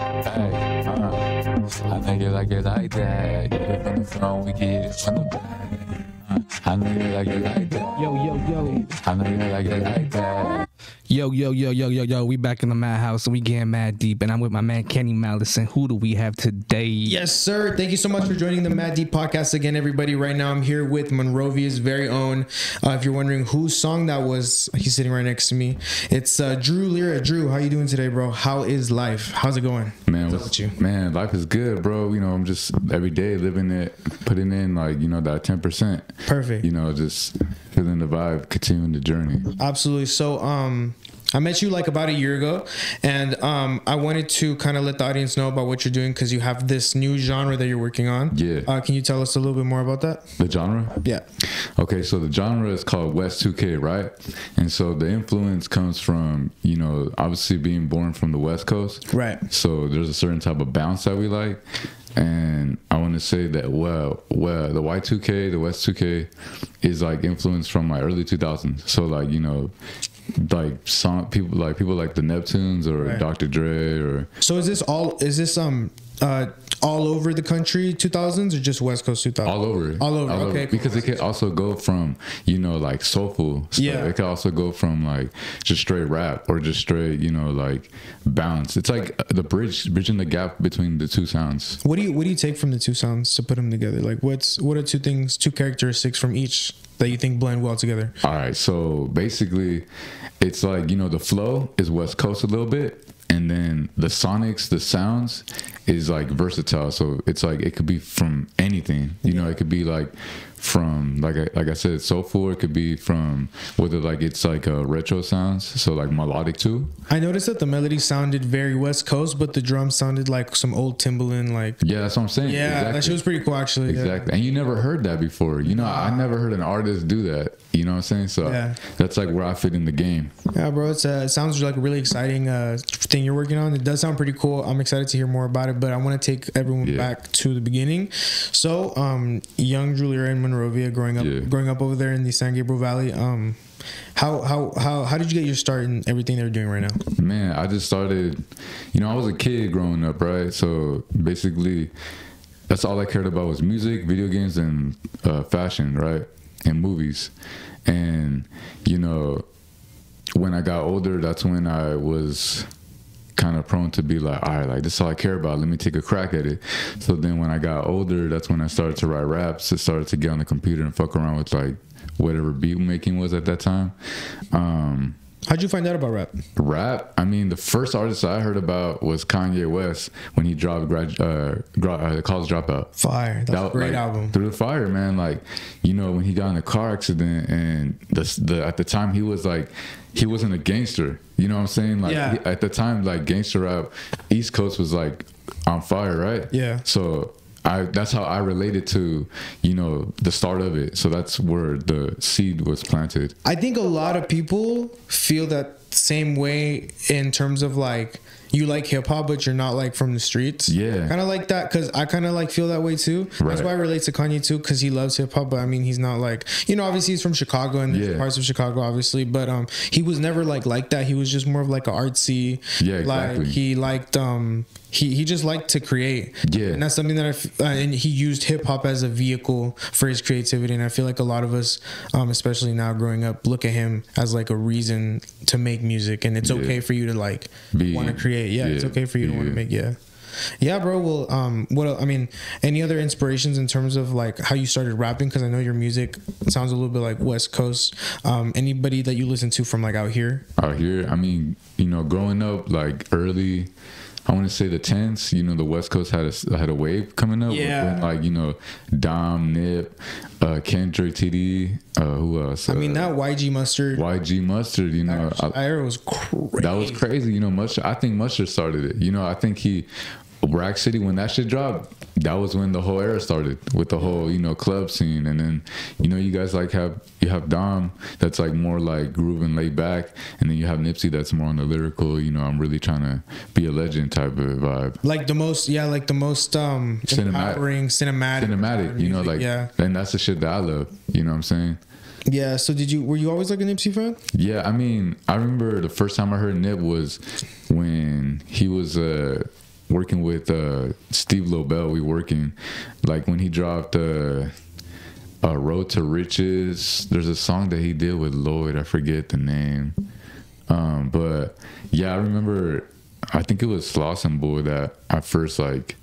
Hey, I know you like it like that. Get it from the front, we get it from the back. I know you like it like that. Yo, yo, yo. I know you like it like that. Yo. We back in the madhouse and we getting mad deep. And I'm with my man Kenny Mallison. Who do we have today? Yes, sir. Thank you so much for joining the Mad Deep podcast again, everybody. Right now, I'm here with Monrovia's very own. If you're wondering whose song that was, he's sitting right next to me. It's Dru Lira. Dru, how you doing today, bro? How is life? How's it going? Man, man, life is good, bro. You know, I'm just every day living it, putting in like, you know, that 10%. Perfect. You know, just feeling the vibe, continuing the journey. Absolutely. So, I met you like about a year ago, and I wanted to kind of let the audience know about what you're doing because you have this new genre that you're working on. Yeah. Can you tell us a little bit more about that? The genre? Yeah. Okay, so the genre is called West2k, right? And so the influence comes from, you know, obviously being born from the West Coast. Right. So there's a certain type of bounce that we like. And I want to say that, well, the Y2K, the West2K is like influenced from like early 2000s. So like, you know, like people like the Neptunes or right. Dr. Dre or. So is this all over the country 2000s or just West Coast 2000s? All over. Okay. Because it could also go from, you know, like soulful stuff. Yeah. It could also go from like just straight rap or just straight, you know, like bounce. It's like the bridging the gap between the two sounds. What do you take from the two sounds to put them together? Like what are two characteristics from each that you think blend well together? All right. So basically it's like, you know, the flow is West Coast a little bit. And then the sonics, the sounds is like versatile. So it's like, it could be from anything, you know, it could be like from, like I said, soulful. It could be from whether like it's like retro sounds. So like melodic too. I noticed that the melody sounded very West Coast, but the drums sounded like some old Timbaland, like. Yeah, that's what I'm saying. Yeah, exactly. that shit was pretty cool actually. Exactly. Yeah. And you never heard that before. You know, I never heard an artist do that. You know what I'm saying? So yeah. That's like where I fit in the game. Yeah, bro. It sounds like a really exciting thing you're working on. It does sound pretty cool. I'm excited to hear more about it, but I want to take everyone back to the beginning. So, young Dru Lira in Monrovia, growing up over there in the San Gabriel Valley. How did you get your start in everything they're doing right now? Man, I just started, you know, I was a kid growing up, right? So basically, that's all I cared about was music, video games, and fashion, right? And movies. And, you know, when I got older, that's when I was kind of prone to be like, all right, like this is all I care about. Let me take a crack at it. So then when I got older, that's when I started to write raps. I started to get on the computer and fuck around with like whatever beat making was at that time. How'd you find out about rap? Rap? I mean, the first artist I heard about was Kanye West when he dropped College Dropout. Fire. That's a great album. Through the fire, man. Like, you know, when he got in a car accident and at the time he was like, he wasn't a gangster. You know what I'm saying? Like at the time, like gangster rap, East Coast was like on fire, right? Yeah. So that's how I related to, you know, the start of it. So that's where the seed was planted. I think a lot of people feel that same way in terms of like, you like hip hop, but you're not like from the streets. Yeah. Kind of like that. Cause I kind of like feel that way too. Right. That's why I relate to Kanye too. Cause he loves hip hop, but I mean, he's not like, you know, obviously he's from Chicago and there's parts of Chicago, obviously, but he was never like that. He was just more of like a artsy. Yeah, exactly. Like he liked, he just liked to create. Yeah. And that's something that and he used hip hop as a vehicle for his creativity. And I feel like a lot of us, especially now growing up, look at him as like a reason to make music. And it's okay for you to like want to create. Yeah, it's okay for you to want to make. Yeah, bro. Well, what I mean, any other inspirations in terms of like how you started rapping? Because I know your music sounds a little bit like West Coast. Anybody that you listen to from like out here? Out here, I mean, you know, growing up like early, I want to say the 10s, you know, the West Coast had a wave coming up. Yeah. With like, you know, Dom, Nip, Kendrick, TD, who else? I mean, that YG Mustard. YG Mustard, you know. That era was crazy. That was crazy. You know, Mustard, I think Mustard started it. You know, I think Rack City, when that shit dropped, that was when the whole era started with the whole, you know, club scene. And then, you know, you guys like you have Dom that's like more like groove and laid back, and then you have Nipsey that's more on the lyrical, you know, I'm really trying to be a legend type of vibe. Like the most empowering cinematic, you know, like, and that's the shit that I love, you know what I'm saying? Yeah, so were you always like a Nipsey fan? Yeah, I mean, I remember the first time I heard Nip was when he was working with Steve Lobel. We working like when he dropped Road to Riches. There's a song that he did with Lloyd. I forget the name. But yeah, I remember. I think it was Slauson Boy that I first like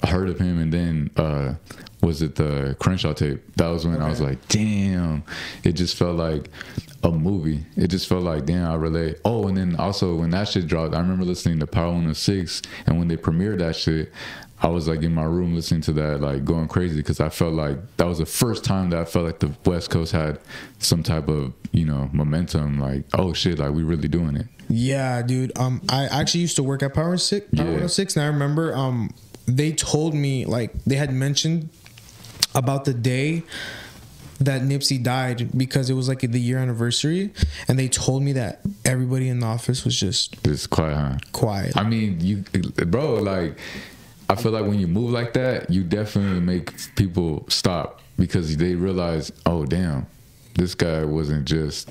heard of him, and then was it the Crenshaw tape? That was when I was like, damn. It just felt like a movie. It just felt like, damn, I relate. Oh, and then also when that shit dropped, I remember listening to Power 106, and when they premiered that shit, I was like in my room listening to that, like going crazy, because I felt like that was the first time that I felt like the West Coast had some type of, you know, momentum. Like, oh shit, like we really doing it. Yeah, dude. I actually used to work at Power 106, and I remember they told me, like, they had mentioned about the day that Nipsey died, because it was like the year anniversary, and they told me that everybody in the office was just quiet, huh? Quiet. I mean, bro, like, I feel like when you move like that, you definitely make people stop, because they realize, oh damn, this guy wasn't just,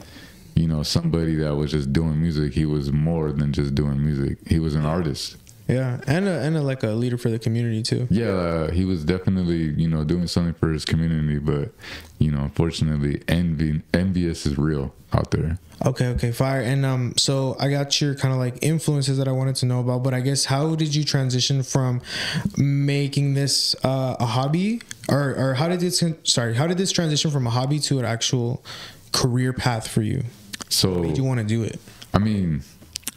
you know, somebody that was just doing music. He was more than just doing music. He was an artist. Yeah, and like a leader for the community too. Yeah, he was definitely, you know, doing something for his community, but, you know, unfortunately, envious is real out there. Okay, fire. And so I got your kind of like influences that I wanted to know about, but I guess how did you transition from making this a hobby, or how did this transition from a hobby to an actual career path for you? So why did you want to do it? I mean,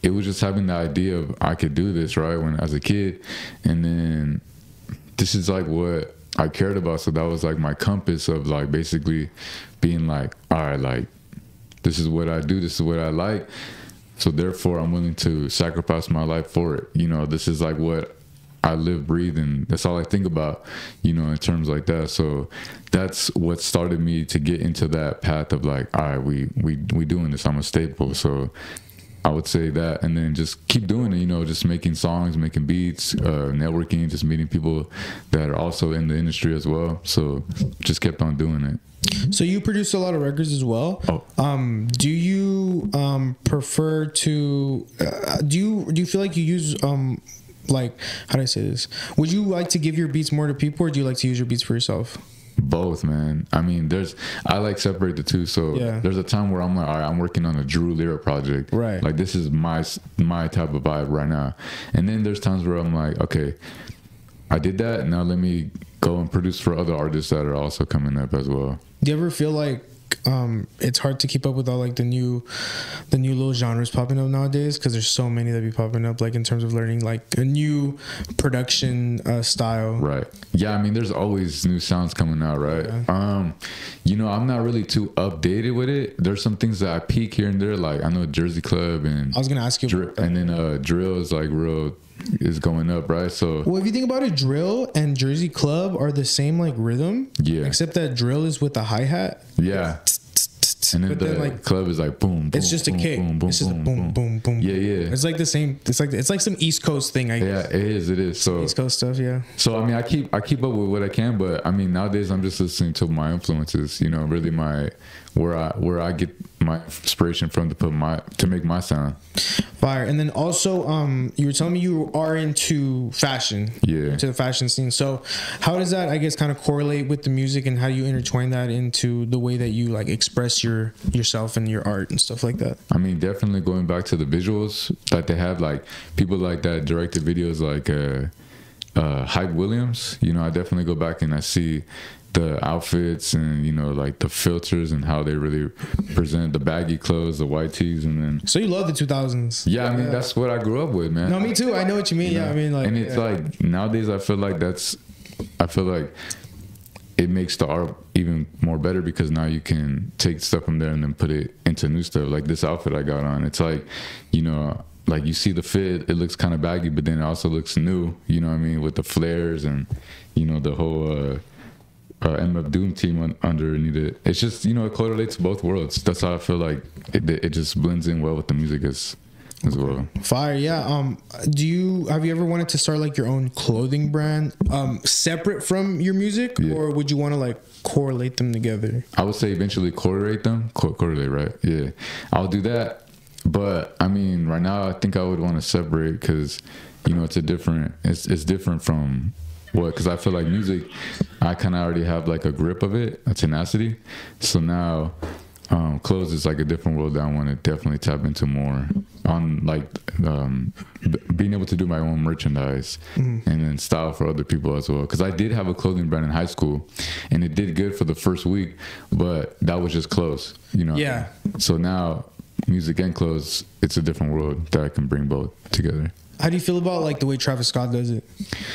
it was just having the idea of I could do this, right, when as a kid, and then this is like what I cared about. So that was like my compass of like basically being like, all right, like this is what I do, this is what I like, so therefore I'm willing to sacrifice my life for it. You know, this is like what I live, breathe, and that's all I think about, you know, in terms like that. So that's what started me to get into that path of like, all right, we doing this, I'm a staple. So I would say that, and then just keep doing it, you know, just making songs, making beats, networking, just meeting people that are also in the industry as well. So just kept on doing it. So you produce a lot of records as well. Oh. Do you prefer to do you feel like you use like, how do I say this? Would you like to give your beats more to people, or do you like to use your beats for yourself? Both, man. I mean, I like separate the two. So there's a time where I'm like, all right, I'm working on a Dru Lira project. Right. Like this is my type of vibe right now. And then there's times where I'm like, okay, I did that. Now let me go and produce for other artists that are also coming up as well. Do you ever feel like it's hard to keep up with all like the new little genres popping up nowadays, because there's so many that be popping up, like in terms of learning like a new production style? Right. Yeah, I mean, there's always new sounds coming out, right? Yeah. You know, I'm not really too updated with it. There's some things that I peek here and there, like I know Jersey Club, and I was gonna ask you about that. And then drill is like real is going up, right? So well, if you think about it, drill and Jersey Club are the same like rhythm, except that drill is with the hi-hat. Yeah. And then the like, club is like boom, boom. It's just a kick. Boom, boom, it's just boom, a boom, boom, boom. Yeah, yeah. It's like the same. It's like some East Coast thing. Yeah, it is. So East Coast stuff. Yeah. So I mean, I keep up with what I can, but I mean, nowadays I'm just listening to my influences. You know, really where I get my inspiration from to make my sound. Fire. And then also, you were telling me you are into fashion. Yeah. Into the fashion scene. So how does that, I guess, kind of correlate with the music, and how do you intertwine that into the way that you like express yourself and your art and stuff like that? I mean, definitely going back to the visuals that they have, like people like that directed videos like Hype Williams. You know, I definitely go back and I see the outfits and, you know, like the filters and how they really present the baggy clothes, the white tees, and then. So you love the 2000s? Yeah, I mean that's what I grew up with, man. No, me too. I know what you mean. You know? I mean, like, and it's like nowadays I feel like it makes the art even more better, because now you can take stuff from there and then put it into new stuff. Like this outfit I got on, it's like, you know, like you see the fit, it looks kind of baggy, but then it also looks new. You know what I mean, with the flares and, you know, the whole. MF Doom team underneath it. It's just, you know, it correlates to both worlds. That's how I feel like it just blends in well with the music as well. Fire. Yeah. Have you ever wanted to start like your own clothing brand separate from your music, or would you want to like correlate them together? I would say eventually correlate them. Correlate, right? Yeah, I'll do that. But I mean, right now, I think I would want to separate because, you know, it's different from what, because I feel like music, I kind of already have like a grip of it, a tenacity. So now, clothes is like a different world that I want to definitely tap into more on, like being able to do my own merchandise and then style for other people as well. Because I did have a clothing brand in high school, and it did good for the first week, but that was just clothes, you know. Yeah. So now, music and clothes, it's a different world that I can bring both together. How do you feel about like the way Travis Scott does it?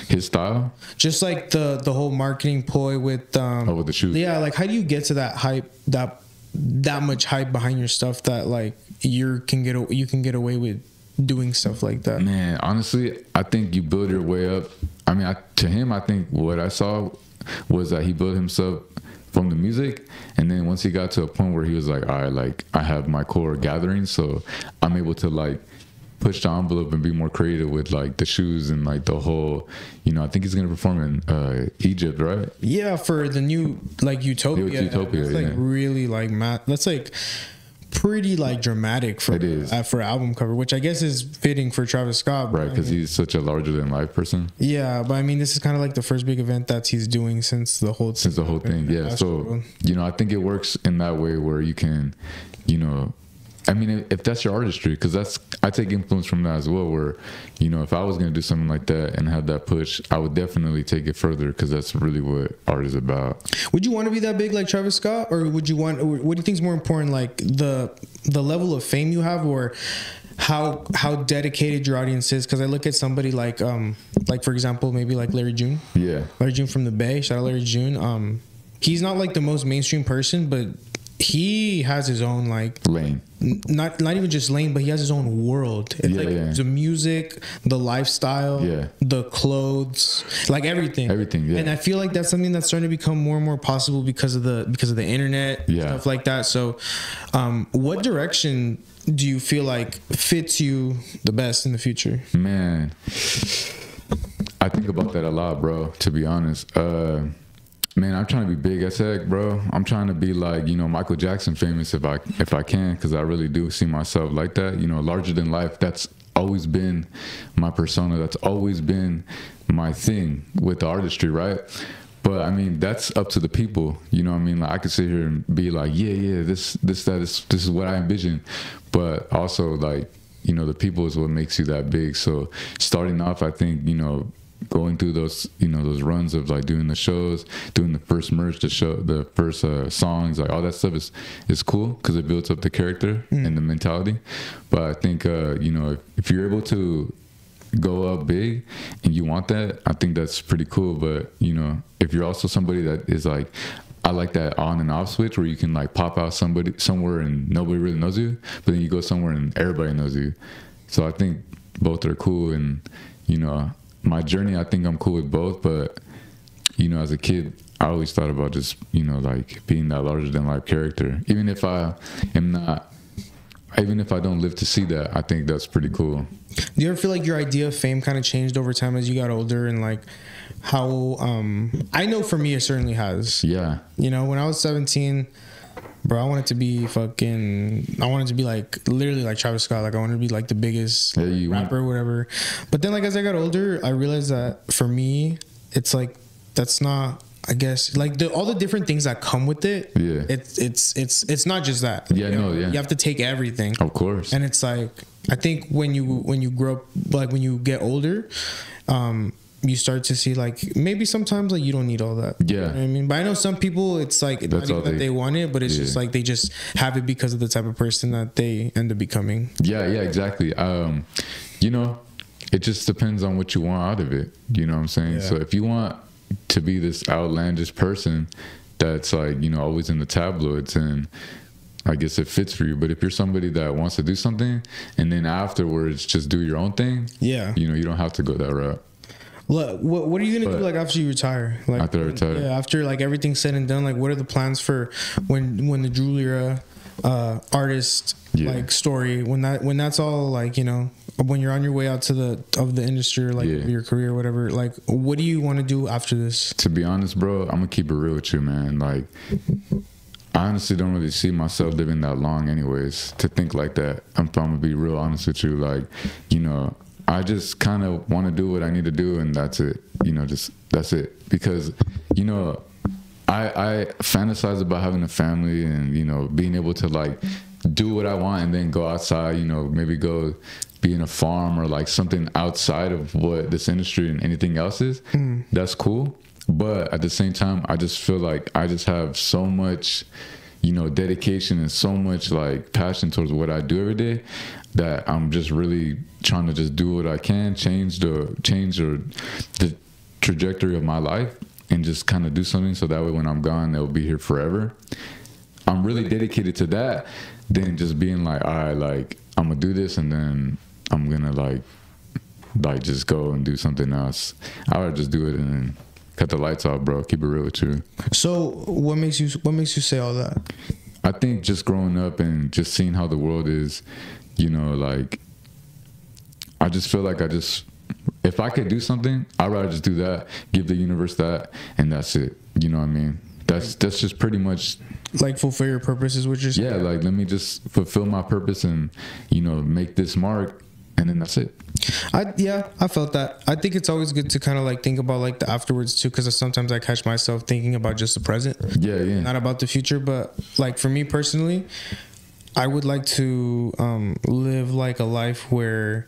His style? Just like the whole marketing ploy with with the shoes. Yeah, like how do you get to that hype, that much hype behind your stuff that like you can get away with doing stuff like that? Man, honestly, I think you build your way up. I mean, to him, I think what I saw was that he built himself from the music, and then once he got to a point where he was like, all right, like I have my core gathering, so I'm able to like push the envelope and be more creative with like the shoes and like the whole, you know, I think he's gonna perform in Egypt, right? Yeah, for the new like Utopia. Utopia, that's like really like that's like pretty like dramatic for album cover, which I guess is fitting for Travis Scott, right? Because he's such a larger than life person. Yeah, but I mean, this is kind of like the first big event that he's doing since the whole thing. Yeah, so you know, I think it works in that way where you can, you know, I mean, if that's your artistry, because I take influence from that as well, where, you know, if I was going to do something like that and have that push, I would definitely take it further, because that's really what art is about. Would you want to be that big like Travis Scott, or what do you think is more important, like the level of fame you have, or how dedicated your audience is? Because I look at somebody like for example, maybe like Larry June. Yeah. Larry June from the Bay. Shout out Larry June. He's not like the most mainstream person, but he has his own like lane, not even just lane, but he has his own world. It's the music, the lifestyle, the clothes, like everything. Yeah. And I feel like that's something that's starting to become more and more possible because of the internet, stuff like that. So what direction do you feel like fits you the best in the future? Man, I think about that a lot, bro, to be honest. Man, I'm trying to be big as heck, bro. I'm trying to be like, you know, Michael Jackson famous if I can, because I really do see myself like that. You know, larger than life. That's always been my persona. That's always been my thing with the artistry, right? But I mean, that's up to the people. You know what I mean? Like I could sit here and be like, this is what I envision. But also, like, you know, the people is what makes you that big. So starting off, I think, you know, going through those, you know, those runs of like doing the shows, doing the first merch, the first songs, like all that stuff is cool, because it builds up the character and the mentality. But I think you know, if you're able to go up big and you want that, I think that's pretty cool. But you know, if you're also somebody that is like, I like that on and off switch where you can like pop out somewhere and nobody really knows you, but then you go somewhere and everybody knows you. So I think both are cool. And you know, my journey, I think I'm cool with both. But you know, as a kid, I always thought about just, you know, like being that larger than life character. Even if I don't live to see that, I think that's pretty cool. Do you ever feel like your idea of fame kind of changed over time as you got older, and like how I know for me it certainly has. Yeah. You know, when I was 17, bro, I wanted to be like literally like Travis Scott. Like I wanted to be like the biggest rapper or whatever. But then like as I got older, I realized that for me, it's like that's not, I guess, like all the different things that come with it. Yeah. It's not just that. Yeah, you know? Yeah. You have to take everything. Of course. And it's like, I think when you grow up, like when you get older, you start to see like maybe sometimes like you don't need all that. Yeah. You know what I mean? But I know some people, it's like that's not even that they want it, but it's just like they just have it because of the type of person that they end up becoming. Yeah, exactly. You know, it just depends on what you want out of it. You know what I'm saying? Yeah. So if you want to be this outlandish person that's like, you know, always in the tabloids, and I guess it fits for you. But if you're somebody that wants to do something and then afterwards just do your own thing, you know, you don't have to go that route. What are you gonna do like after you retire? Like after I retire, after like everything's said and done, like what are the plans for when the Dru Lira artist like story, when that's all, like, you know, when you're on your way out to the industry, or like your career or whatever, like what do you want to do after this? To be honest, bro, I'm gonna keep it real with you, man. Like I honestly don't really see myself living that long anyways, to think like that. I'm gonna be real honest with you. Like, you know, I just kind of want to do what I need to do, and that's it. You know, just that's it. Because, you know, I fantasize about having a family and, you know, being able to like do what I want and then go outside, you know, maybe go be in a farm or like something outside of what this industry and anything else is. That's cool. But at the same time, I just feel like I just have so much, you know, dedication and so much like passion towards what I do every day that I'm just really trying to just do what I can, change the trajectory of my life and just kind of do something so that way when I'm gone, they'll be here forever. I'm really dedicated to that than just being like, all right, like I'm gonna do this and then I'm gonna like just go and do something else. I would just do it and then cut the lights off, bro. Keep it real with you. So what makes you say all that? I think just growing up and just seeing how the world is, you know, like I just feel like if I could do something, I'd rather just do that, give the universe that, and that's it. You know what I mean? That's just pretty much like fulfill your purpose is what you're saying. Yeah, like let me just fulfill my purpose and, you know, make this mark, and then that's it. I felt that. I think it's always good to kind of like think about like the afterwards too, because sometimes I catch myself thinking about just the present, not about the future. But like for me personally, I would like to live like a life where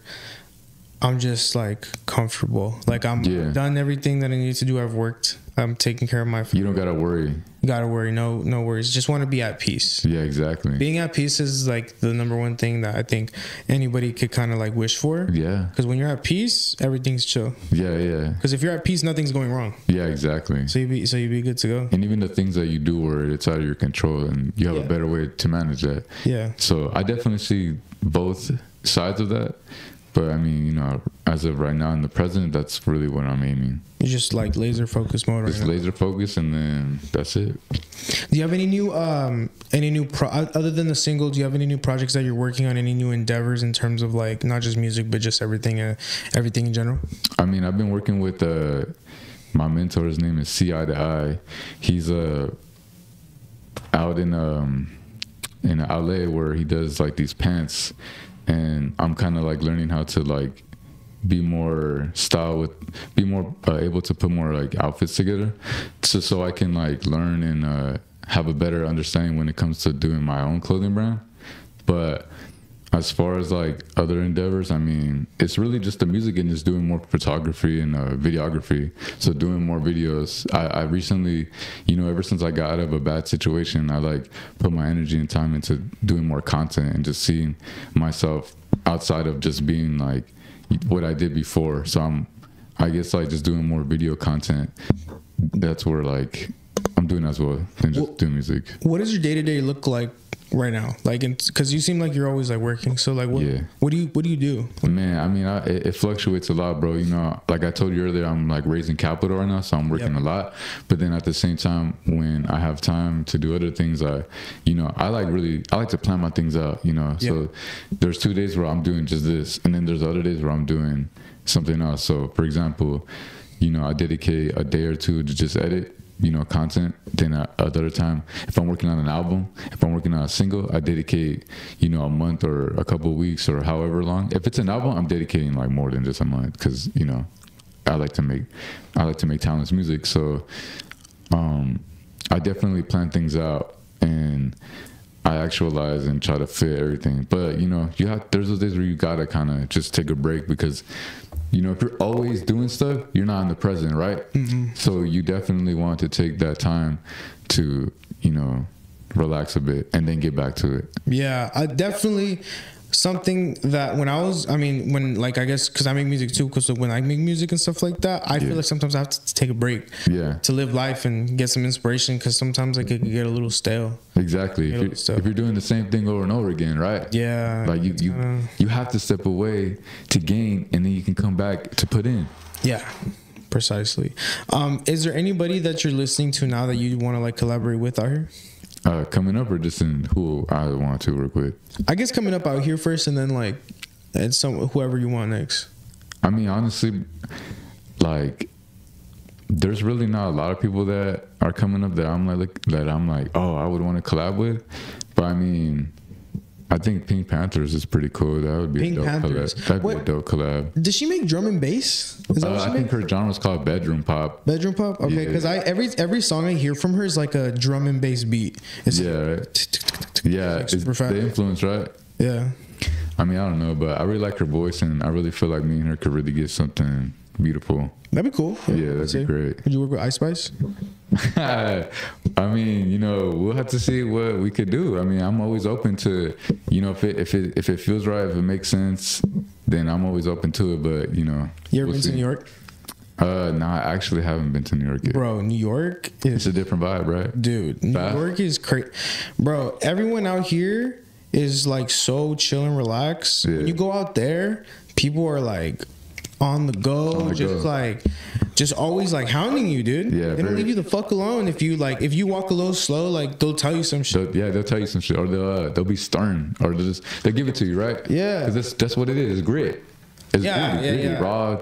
I'm just like comfortable, like I'm done everything that I need to do. I've worked, I'm taking care of my family. You don't gotta worry. No worries. Just want to be at peace. Yeah, exactly. Being at peace is like the number one thing that I think anybody could kind of like wish for. Yeah. Because when you're at peace, everything's chill. Yeah. Because if you're at peace, nothing's going wrong. Yeah, exactly. So you be good to go. And even the things that you do where it's out of your control and you have a better way to manage that. Yeah. So I definitely see both sides of that. But I mean, you know, as of right now in the present, that's really what I'm aiming. You're just like laser focus mode right now. Just laser focus, and then that's it. Do you have any new other than the single? Do you have any new projects that you're working on? Any new endeavors in terms of like not just music, but just everything in general? I mean, I've been working with my mentor. His name is CI2I. He's out in LA where he does like these pants. And I'm kind of like learning how to like be more able to put more like outfits together, so I can like learn and have a better understanding when it comes to doing my own clothing brand. But as far as like other endeavors, I mean, it's really just the music and just doing more photography and videography. So doing more videos. I recently, you know, ever since I got out of a bad situation, I like put my energy and time into doing more content and just seeing myself outside of just being like what I did before. So I guess like just doing more video content. That's where like I'm doing as well than just doing music. What does your day-to-day look like right now? Like, because you seem like you're always like working. So like, what do you do? Man, I mean, it fluctuates a lot, bro. You know, like I told you earlier, I'm like raising capital right now, so I'm working a lot. But then at the same time, when I have time to do other things, I like to plan my things out. You know, so there's 2 days where I'm doing just this, and then there's other days where I'm doing something else. So for example, you know, I dedicate a day or two to just edit, you know, content. Then another time, if I'm working on an album, if I'm working on a single, I dedicate, you know, a month or a couple of weeks or however long. If it's an album, I'm dedicating like more than just a month, because, you know, I like to make talentless music. So I definitely plan things out and I actualize and try to fit everything. But, you know, there's those days where you gotta kind of just take a break, because, you know, if you're always doing stuff, you're not in the present, right? Mm-hmm. So you definitely want to take that time to, you know, relax a bit and then get back to it. Yeah, I definitely something that I guess because I make music too, because when I make music and stuff like that, I feel like sometimes I have to take a break to live life and get some inspiration, because sometimes like it can get a little stale. Exactly. If you're doing the same thing over and over again, right? Yeah. Like you have to step away to gain, and then you can come back to put in. Yeah. Precisely. Is there anybody that you're listening to now that you want to like collaborate with out here? Coming up, or just in who I want to work with? I guess coming up out here first, and then like whoever you want next. I mean, honestly, like there's really not a lot of people that are coming up that I'm like, oh, I would want to collab with. But I mean, I think Pink Panthers is pretty cool. That would be Pink a dope Panthers. collab. That'd be a dope collab. Does she make drum and bass? Is that what she I think her genre is called bedroom pop. Bedroom pop? Okay, because every song I hear from her is like a drum and bass beat. It's yeah, it's the influence, right? Yeah. I mean, I don't know, but I really like her voice, and I really feel like me and her could really get something beautiful. That'd be cool. Yeah, that'd be great. Would you work with Ice Spice? I mean, you know, we'll have to see what we could do. I mean, I'm always open to, you know, if it feels right, if it makes sense, then I'm always open to it. But you know, you ever been to New York? No, I actually haven't been to New York yet. Bro, New York it's a different vibe, right? Dude, New York is crazy. Bro, everyone out here is like so chill and relaxed. Yeah. When you go out there, people are like on the go, just always like hounding you, dude. Yeah, they don't leave you the fuck alone. If you walk a little slow, like they'll tell you some shit. They'll tell you some shit, or they'll be stern, or they'll give it to you, right? Yeah, because that's what it is. It's grit. It's really raw.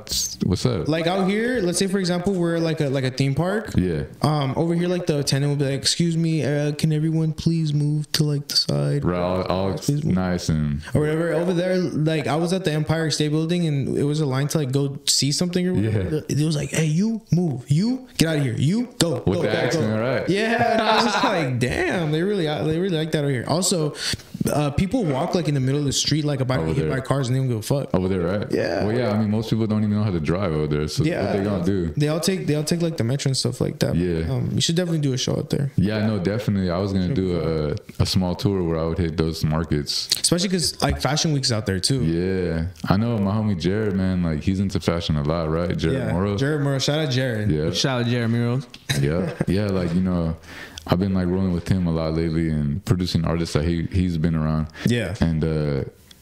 What's up? Like out here, let's say for example, we're like a theme park. Yeah. Over here, like the attendant will be like, "Excuse me, can everyone please move to like the side?" Right, all nice and or whatever. Over there, like I was at the Empire State Building and it was a line to like go see something or whatever. Yeah. It was like, "Hey, you move, you get out of here, you go." With the accent, right? Yeah, and I was just like, "Damn, they really like that over here." Also, people walk like in the middle of the street, like about to get hit by cars, and they don't give a fuck. Over there, right? Yeah. Well, yeah. I mean, most people don't even know how to drive over there. So what they gonna do? They all take like the metro and stuff like that. Yeah. You should definitely do a show out there. Yeah, no, definitely. I was gonna do a small tour where I would hit those markets, especially because like Fashion Week's out there too. Yeah, I know my homie Jared, man. Like he's into fashion a lot, right? Jared Moro. Jared Moro. Shout out Jared. Yeah. Shout out Jared Moro. Yeah. Like you know. I've been like rolling with him a lot lately and producing artists that he's been around. Yeah. And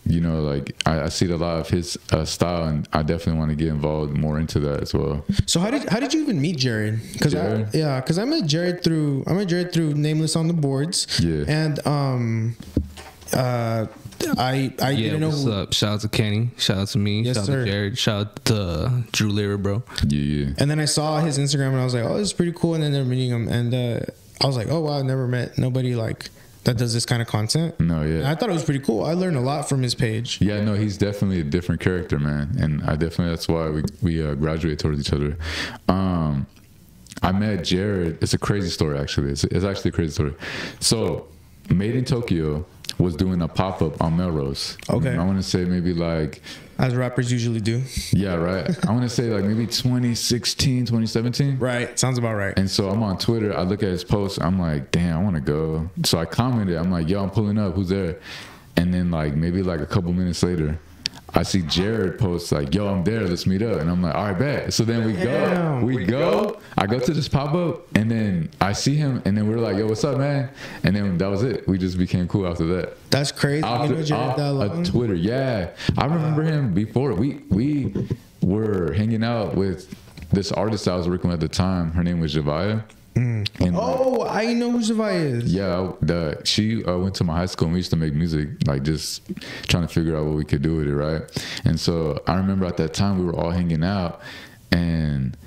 you know, like I see a lot of his style, and I definitely want to get involved more into that as well. So how did you even meet Jared? Because I met Jared through Nameless on the Boards. Yeah. And I didn't know. What's up? Shout out to Kenny. Shout out to me. Yes, shout out to Jared. Shout out to Dru Lira, bro. Yeah. And then I saw his Instagram and I was like, oh, this is pretty cool. And then they're meeting him, and I was like, oh wow, I never met nobody like that does this kind of content. No, yeah. And I thought it was pretty cool. I learned a lot from his page. Yeah, no, he's definitely a different character, man. And that's why we graduate towards each other. I met Jared. It's a crazy story, actually. It's actually a crazy story. So, Made in Tokyo was doing a pop-up on Melrose. Okay. I want to say maybe like... as rappers usually do. Yeah, right. I want to say like maybe 2016, 2017. Right. Sounds about right. And so I'm on Twitter. I look at his post. I'm like, damn, I want to go. So I commented. I'm like, yo, I'm pulling up. Who's there? And then like maybe like a couple minutes later, I see Jared post like, yo, I'm there. Let's meet up. And I'm like, all right, bet. So then we go. I go to this pop-up and then I see him and then we're like, yo, what's up, man? And then that was it. We just became cool after that. That's crazy. Off Twitter. Yeah. I remember him before. We were hanging out with this artist I was working with at the time. Her name was Javaya. And I know who Zavai is. Yeah, she went to my high school and we used to make music, like just trying to figure out what we could do with it, right? And so I remember at that time we were all hanging out and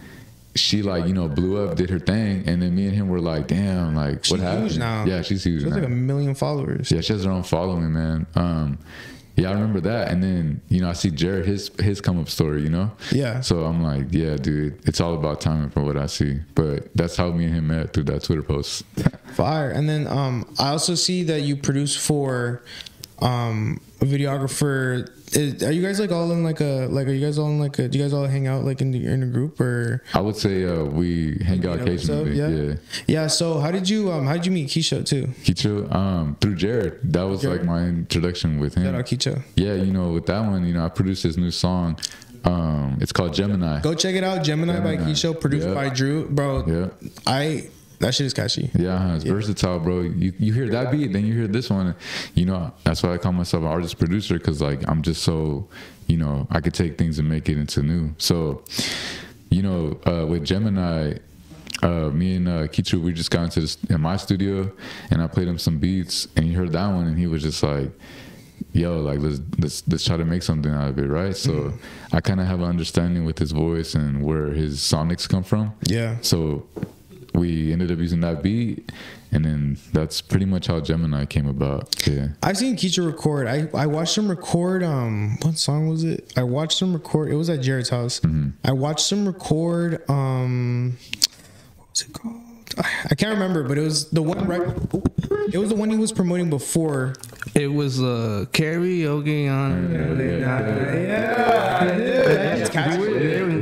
she like, you know, blew up, did her thing, and then me and him were like, damn, like what happened? Huge now. Yeah, she's huge now. She has like 1 million followers. Yeah, she has her own following, man. Yeah, I remember that. And then, you know, I see Jared, his come up story, you know? Yeah. So I'm like, yeah, dude, it's all about timing from what I see. But that's how me and him met, through that Twitter post. Fire. And then I also see that you produce for a videographer. Are you guys like all in like a, like, are you guys all in like a, do you guys all hang out like in a group, or? I would say we hang out occasionally. Yeah. So how did you meet Keisha too? Keisha, through Jared. That was like my introduction with him. Shout out Keisha. Yeah, you know, with that one, you know, I produced his new song. It's called Gemini. Go check it out. Gemini by Keisha, produced by Dru. Bro, yeah. That shit is catchy. Yeah, it's versatile, bro. You hear that beat, then you hear this one. You know, that's why I call myself an artist producer, because like I'm just so, you know, I could take things and make it into new. So, you know, with Gemini, me and Kichu, we just got into this in my studio, and I played him some beats, and he heard that one, and he was just like, yo, like let's try to make something out of it, right? So I kind of have an understanding with his voice and where his sonics come from. Yeah. So we ended up using that beat, and then that's pretty much how Gemini came about. Yeah. I've seen Keisha record. I watched him record. What song was it? I watched him record. It was at Jared's house. I watched him record. What was it called? I can't remember, but it was the one. It was the one he was promoting before. It was karaoke on.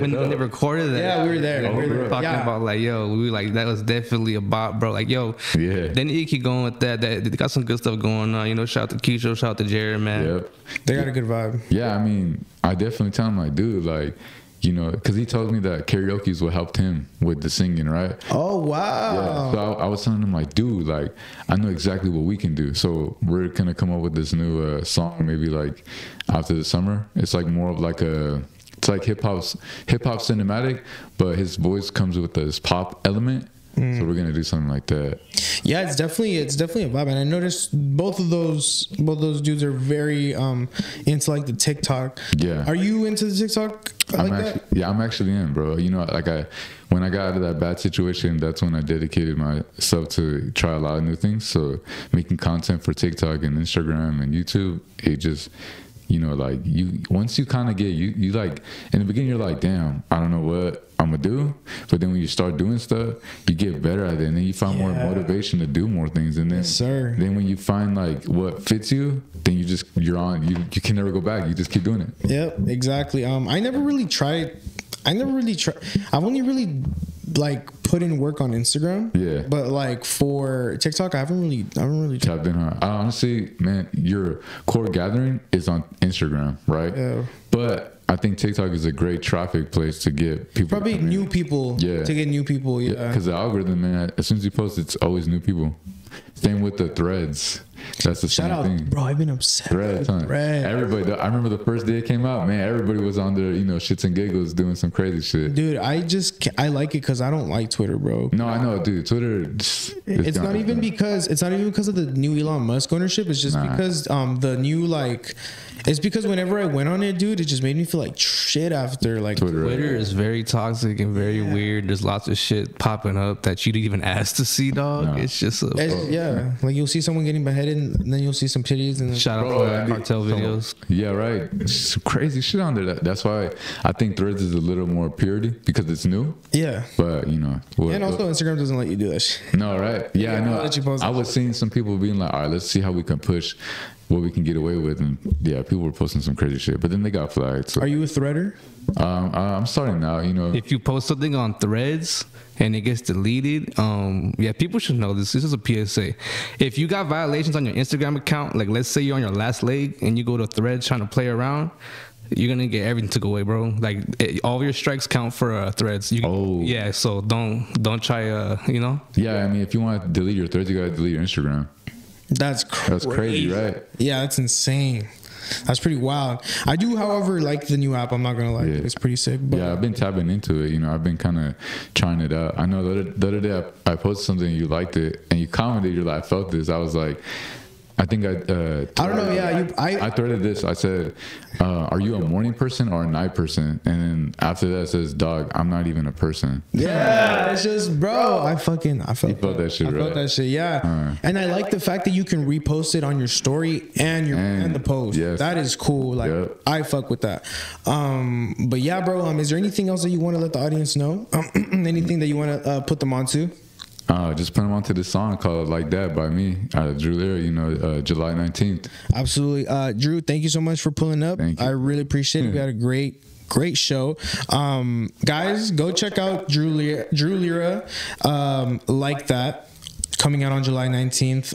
When they recorded that. Yeah, we were there. We were talking about like, yo, we were like, that was definitely a bop, bro. Like, yo, then you keep going with that. They got some good stuff going on. You know, shout out to Keisha, shout out to Jared, man. Yep. They got a good vibe. Yeah, I mean, I definitely tell him like, dude, like, you know, because he told me that karaoke is what helped him with the singing, right? Oh, wow. Yeah. So I was telling him like, dude, like, I know exactly what we can do. So we're gonna come up with this new song, maybe like after the summer. It's like more of like it's like hip hop cinematic, but his voice comes with this pop element. So we're gonna do something like that. Yeah, it's definitely a vibe, and I noticed both of those dudes are very into like the TikTok. Yeah. Are you into the TikTok? I'm actually in, bro. You know, like when I got out of that bad situation, that's when I dedicated myself to try a lot of new things. So making content for TikTok and Instagram and YouTube, it just, you know, like once you kind of get you like in the beginning, you're like, damn, I don't know what I'm gonna do, but then when you start doing stuff, you get better at it, and then you find more motivation to do more things, and then then when you find like what fits you, then you're on. You can never go back. You just keep doing it. Yep, exactly. I never really tried. I've only really like put in work on Instagram. Yeah. But like for TikTok, I haven't really tapped in. Honestly, man, your core gathering is on Instagram, right? Yeah. But I think TikTok is a great traffic place to get people. Probably new people. Yeah. To get new people. Yeah. Because the algorithm, man, as soon as you post, it's always new people. Same with the threads. That's the same thing. Bro, I've been obsessed with threads. Everybody, I remember the first day it came out, man, everybody was on there, you know, shits and giggles doing some crazy shit. Dude, I like it because I don't like Twitter, bro. No, I know, dude. Twitter, it's not even because of the new Elon Musk ownership. It's just because the new like. It's because whenever I went on it, dude, it just made me feel like shit after like Twitter is very toxic and very weird. There's lots of shit popping up that you didn't even ask to see, dog. No. It's just like you'll see someone getting beheaded and then you'll see some titties and then shout out to cartel videos. Yeah, right. Some crazy shit on there. That's why I think Threads is a little more purity because it's new. Yeah. But you know, and also Instagram doesn't let you do that shit. No, right? Yeah, I know. I was seeing some people being like, all right, let's see how we can push what we can get away with, and yeah, people were posting some crazy shit, but then they got flagged. So. Are you a threader? I'm starting now. You know, if you post something on Threads and it gets deleted, people should know this. This is a PSA. If you got violations on your Instagram account, like let's say you're on your last leg and you go to Threads trying to play around, you're gonna get everything took away, bro. Like all of your strikes count for Threads. Yeah, so don't try. You know. Yeah, I mean, if you want to delete your Threads, you gotta delete your Instagram. That's crazy, right? Yeah, that's insane. That's pretty wild. I do, however, like the new app. I'm not gonna lie, it's pretty sick. But yeah, I've been tapping into it. You know, I've been kind of trying it out. I know the other day I posted something, you liked it, and you commented, you're like, I felt this. I was like, I think I don't know. Yeah, I threaded this. I said, "Are you a morning person or a night person?" And then after that, it says, "Dog, I'm not even a person." Yeah, it's just, bro. I felt that shit. I felt that shit. Yeah, and I like the fact that you can repost it on your story and the post. Yes. That is cool. Like I fuck with that. But yeah, bro. Is there anything else that you want to let the audience know? Anything that you want to put them onto? Just put them onto this song called "Like That" by me, Dru Lira. You know, July 19th. Absolutely, Dru. Thank you so much for pulling up. I really appreciate it. We had a great show. Guys, go check out Dru Lira. Like That, coming out on July 19th.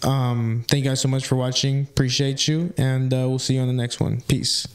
Thank you guys so much for watching. Appreciate you, and we'll see you on the next one. Peace.